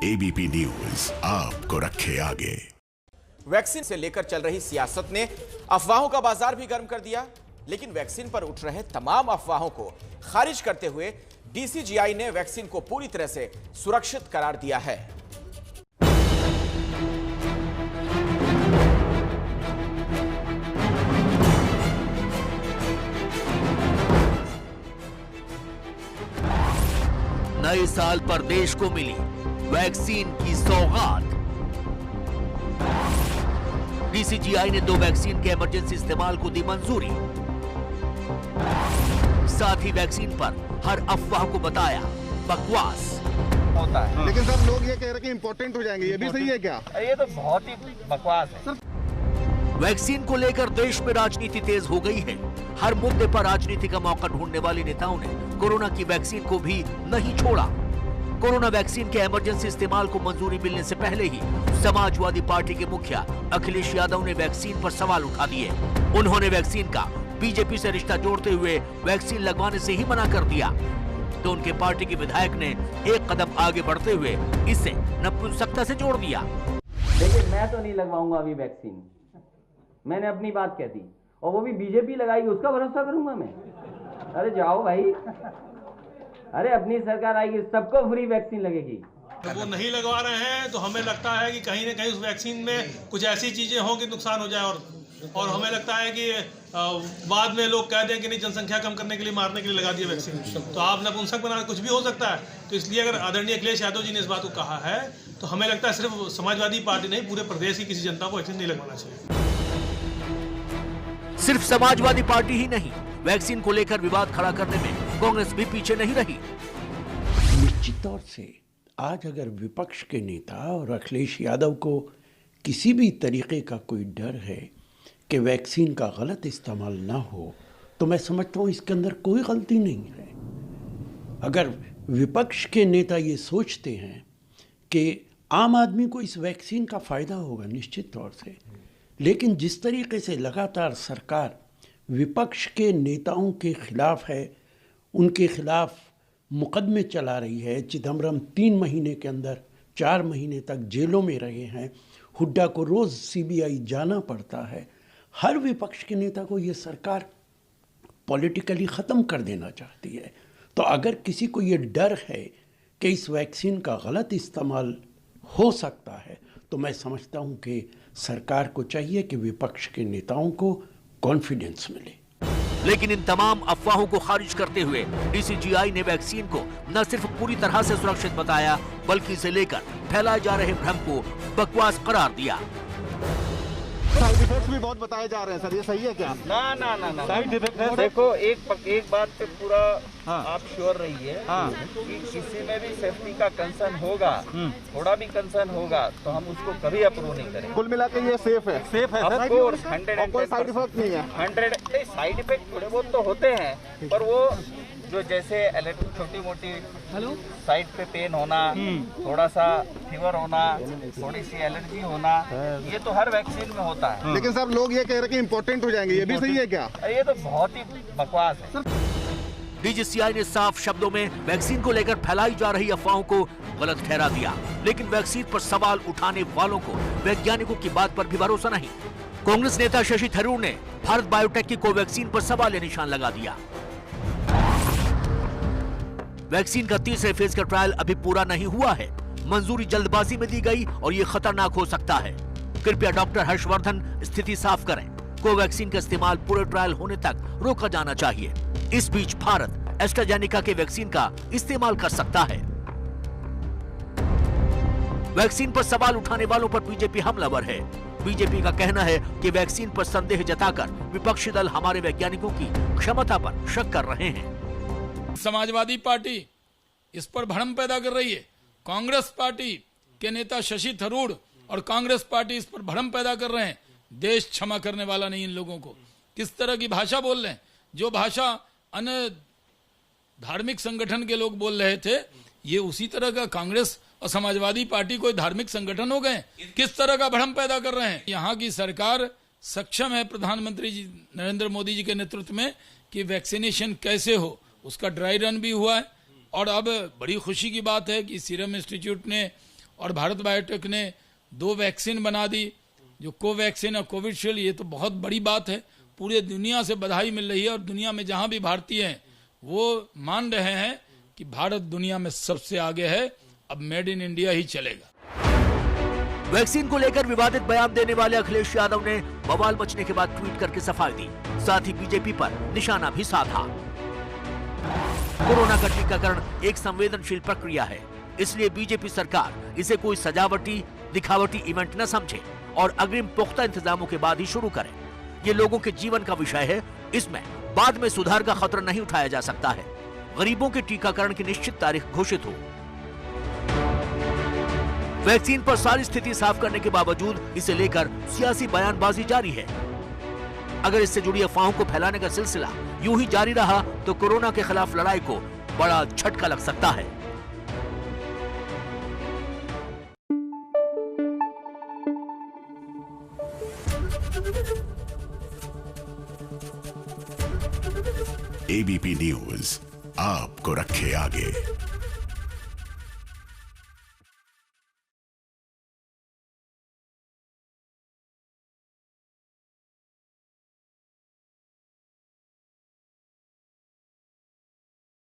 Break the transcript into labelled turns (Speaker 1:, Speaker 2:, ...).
Speaker 1: ABP news आपको रखे आगे।
Speaker 2: वैक्सीन से लेकर चल रही सियासत ने अफवाहों का बाजार भी गर्म कर दिया, लेकिन वैक्सीन पर उठ रहे तमाम अफवाहों को खारिज करते हुए डीसीजीआई ने वैक्सीन को पूरी तरह से सुरक्षित करार दिया है।
Speaker 3: नए साल पर देश को मिली वैक्सीन की सौगात। डीसीजीआई ने 2 वैक्सीन के इमरजेंसी इस्तेमाल को दी मंजूरी। साथ ही वैक्सीन पर हर अफवाह को बताया बकवास
Speaker 4: होता है।
Speaker 5: लेकिन सब लोग ये कह रहे हैं कि इम्पोर्टेंट हो जाएंगे, ये भी सही है क्या?
Speaker 4: ये तो बहुत ही बकवास है।
Speaker 3: वैक्सीन को लेकर देश में राजनीति तेज हो गई है। हर मुद्दे पर राजनीति का मौका ढूंढने वाले नेताओं ने कोरोना की वैक्सीन को भी नहीं छोड़ा। कोरोना वैक्सीन के इमरजेंसी इस्तेमाल को मंजूरी मिलने से पहले ही समाजवादी पार्टी के मुखिया अखिलेश यादव ने वैक्सीन पर सवाल उठा दिए। उन्होंने वैक्सीन का बीजेपी से रिश्ता जोड़ते हुए वैक्सीन लगवाने से ही मना कर दिया, तो उनके पार्टी के विधायक ने एक कदम आगे बढ़ते हुए इसे नपुंसकता से जोड़ दिया।
Speaker 6: देखिए, मैं तो नहीं लगवाऊंगा अभी वैक्सीन, मैंने अपनी बात कह दी, और वो भी बीजेपी लगाएगी उसका भरोसा करूंगा मैं? अरे जाओ भाई, अरे अपनी सरकार आएगी, सबको फ्री वैक्सीन लगेगी।
Speaker 7: तो वो नहीं लगवा रहे हैं तो हमें लगता है कि कहीं ना कहीं उस वैक्सीन में कुछ ऐसी चीजें हों कि नुकसान हो जाए, और हमें लगता है कि बाद में लोग कह दें कि नहीं, जनसंख्या कम करने के लिए, मारने के लिए लगा दिए वैक्सीन, तो आप नपुंसक बना, कुछ भी हो सकता है। तो इसलिए अगर आदरणीय अखिलेश यादव जी ने इस बात को कहा है तो हमें लगता है सिर्फ समाजवादी पार्टी नहीं, पूरे प्रदेश की किसी जनता को वैक्सीन नहीं लगवाना चाहिए।
Speaker 3: सिर्फ समाजवादी पार्टी ही नहीं, वैक्सीन को लेकर विवाद खड़ा करने में कांग्रेस भी पीछे नहीं रही।
Speaker 8: निश्चित तौर से आज अगर विपक्ष के नेता और अखिलेश यादव को किसी भी तरीके का कोई डर है कि वैक्सीन का गलत इस्तेमाल ना हो, तो मैं समझता हूँ इसके अंदर कोई गलती नहीं है। अगर विपक्ष के नेता ये सोचते हैं कि आम आदमी को इस वैक्सीन का फ़ायदा होगा, निश्चित तौर से, लेकिन जिस तरीके से लगातार सरकार विपक्ष के नेताओं के खिलाफ है, उनके खिलाफ मुकदमे चला रही है। चिदम्बरम 3 महीने के अंदर 4 महीने तक जेलों में रहे हैं, हुड्डा को रोज़ सीबीआई जाना पड़ता है। हर विपक्ष के नेता को ये सरकार पॉलिटिकली ख़त्म कर देना चाहती है। तो अगर किसी को ये डर है कि इस वैक्सीन का गलत इस्तेमाल हो सकता है, तो मैं समझता हूँ कि सरकार को चाहिए कि विपक्ष के नेताओं को कॉन्फिडेंस मिले।
Speaker 3: लेकिन इन तमाम अफवाहों को खारिज करते हुए डीसीजीआई ने वैक्सीन को न सिर्फ पूरी तरह से सुरक्षित बताया, बल्कि इसे लेकर फैलाए जा रहे भ्रम को बकवास करार दिया।
Speaker 5: साइड इफेक्ट्स भी बहुत बताए जा रहे हैं सर, ये सही है क्या?
Speaker 4: ना ना ना ना, साइड इफेक्ट देखो, एक बात पे पूरा आप श्योर रहिए कि किसी में भी सेफ्टी का कंसर्न होगा, थोड़ा भी कंसर्न होगा, तो हम उसको कभी अप्रूव नहीं करेंगे।
Speaker 5: कुल मिला के ये सेफ है
Speaker 4: सर, कोई
Speaker 5: साइड इफेक्ट नहीं है।
Speaker 4: 100 साइड इफेक्ट थोड़े बहुत तो होते हैं, पर वो जो जैसे छोटी मोटी साइड पे पेन होना, थोड़ा सा फीवर होना, थोड़ी सी एलर्जी होना, ये तो हर वैक्सीन में होता है।
Speaker 5: लेकिन सब लोग ये कह रहे हैं कि इम्पोर्टेंट हो जाएंगे, ये भी सही है क्या?
Speaker 4: ये तो बहुत ही बकवास है।
Speaker 3: डीजीसीआई ने साफ शब्दों में वैक्सीन को लेकर फैलाई जा रही अफवाहों को गलत ठहरा दिया, लेकिन वैक्सीन पर सवाल उठाने वालों को वैज्ञानिकों की बात पर भी भरोसा नहीं। कांग्रेस नेता शशि थरूर ने भारत बायोटेक की कोवैक्सीन पर सवाल निशान लगा दिया। वैक्सीन का तीसरे फेज का ट्रायल अभी पूरा नहीं हुआ है, मंजूरी जल्दबाजी में दी गई और ये खतरनाक हो सकता है। कृपया डॉक्टर हर्षवर्धन स्थिति साफ करें। कोवैक्सीन का इस्तेमाल पूरे ट्रायल होने तक रोका जाना चाहिए। इस बीच भारत एस्ट्राजेनेका के वैक्सीन का इस्तेमाल कर सकता है। वैक्सीन पर सवाल उठाने वालों पर बीजेपी हमलावर है। बीजेपी का कहना है कि वैक्सीन पर संदेह जताकर विपक्षी दल हमारे वैज्ञानिकों की क्षमता पर शक कर रहे हैं।
Speaker 9: समाजवादी पार्टी इस पर भ्रम पैदा कर रही है। कांग्रेस पार्टी के नेता शशि थरूर और कांग्रेस पार्टी इस पर भ्रम पैदा कर रहे हैं। देश क्षमा करने वाला नहीं इन लोगों को। किस तरह की भाषा बोल रहे हैं, जो भाषा अन्य धार्मिक संगठन के लोग बोल रहे थे, ये उसी तरह का कांग्रेस और समाजवादी पार्टी कोई धार्मिक संगठन हो गए। किस तरह का भ्रम पैदा कर रहे हैं। यहाँ की सरकार सक्षम है प्रधानमंत्री जी नरेंद्र मोदी जी के नेतृत्व में कि वैक्सीनेशन कैसे हो, उसका ड्राई रन भी हुआ है। और अब बड़ी खुशी की बात है कि सीरम इंस्टीट्यूट ने और भारत बायोटेक ने 2 वैक्सीन बना दी, जो कोवैक्सीन और कोविशील्ड। ये तो बहुत बड़ी बात है, पूरे दुनिया से बधाई मिल रही है और दुनिया में जहां भी भारतीय हैं वो मान रहे हैं कि भारत दुनिया में सबसे आगे है, अब मेड इन इंडिया ही चलेगा।
Speaker 3: वैक्सीन को लेकर विवादित बयान देने वाले अखिलेश यादव ने बवाल मचने के बाद ट्वीट करके सफाई दी, साथ ही बीजेपी पर निशाना भी साधा। कोरोना का टीकाकरण एक संवेदनशील प्रक्रिया है, इसलिए बीजेपी सरकार इसे कोई सजावटी दिखावटी इवेंट न समझे और अग्रिम पुख्ता इंतजामों के बाद ही शुरू करे। ये लोगों के जीवन का विषय है, इसमें बाद में सुधार का खतरा नहीं उठाया जा सकता है। गरीबों के टीकाकरण की निश्चित तारीख घोषित हो। वैक्सीन पर सारी स्थिति साफ करने के बावजूद इसे लेकर सियासी बयानबाजी जारी है। अगर इससे जुड़ी अफवाहों को फैलाने का सिलसिला यूं ही जारी रहा तो कोरोना के खिलाफ लड़ाई को बड़ा झटका लग सकता है।
Speaker 1: एबीपी न्यूज आपको रखे आगे।